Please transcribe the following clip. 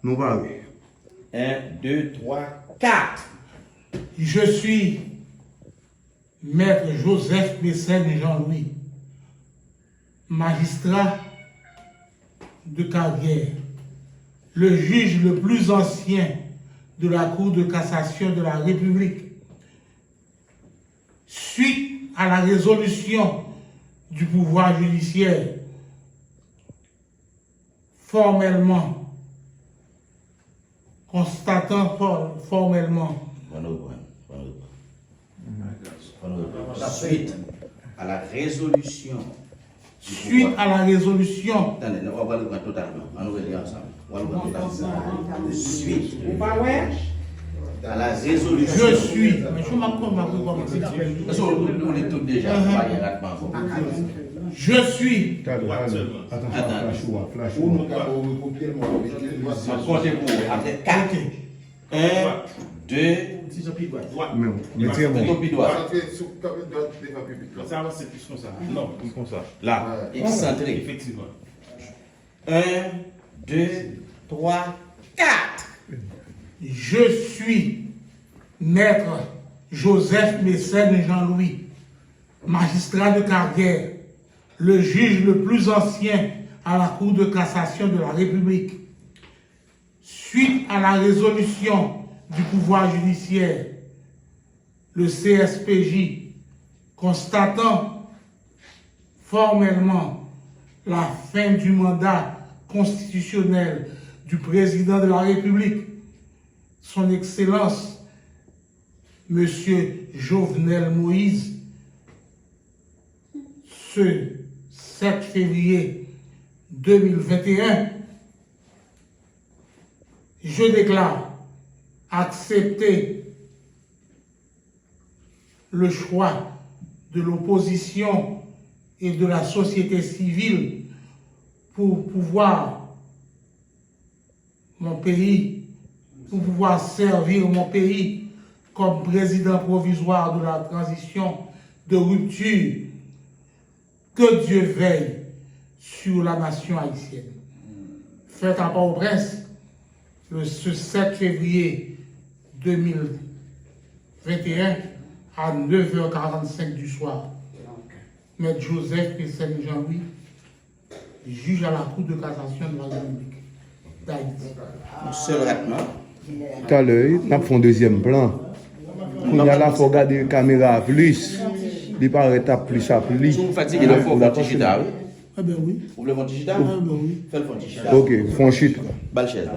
Nous parlons. 1, 2, 3, 4. Je suis Maître Joseph Mécène Jean-Louis, magistrat de carrière, le juge le plus ancien de la Cour de cassation de la République. Suite à la résolution du pouvoir judiciaire, formellement, constatant formellement Suite à la résolution. Suite à la résolution. Attendez, on va le prendre totalement. On va le dire ensemble. On va le prendre totalement. Suite à la résolution. Je suis. Mais je m'appelle. Parce qu'on est tous déjà. Je suis. Attention, flash. Comptez pour après 4. 1, 2, Mettez-moi. Ça va, c'est plus comme ça. Non, comme ça. Là. excentré. Effectivement. 1, 2, 3, 4. Je suis Maître Joseph Mécène Jean-Louis, magistrat de carrière, le juge le plus ancien à la Cour de cassation de la République. Suite à la résolution du pouvoir judiciaire, le CSPJ, constatant formellement la fin du mandat constitutionnel du président de la République, son Excellence, Monsieur Jovenel Moïse, ce 7 février 2021, je déclare accepter le choix de l'opposition et de la société civile pour pouvoir servir mon pays comme président provisoire de la transition de rupture. Que Dieu veille sur la nation haïtienne. Fait à Port-au-Prince, ce 7 février 2021 à 9h45 du soir. Maître Joseph Mécène Jean-Louis, juge à la Cour de cassation de la République d'Haïti. Seul traitement. Tout à l'heure, nous avons un deuxième plan. Quand il y a là, il faut regarder la caméra plus. Il paraît plus à plus. Si vous fatiguez, il faut faire un petit chita. Ah ben oui. Vous voulez un petit chita? Ah ben oui. Faites le petit chita. Ok, franchite. Balle chaise.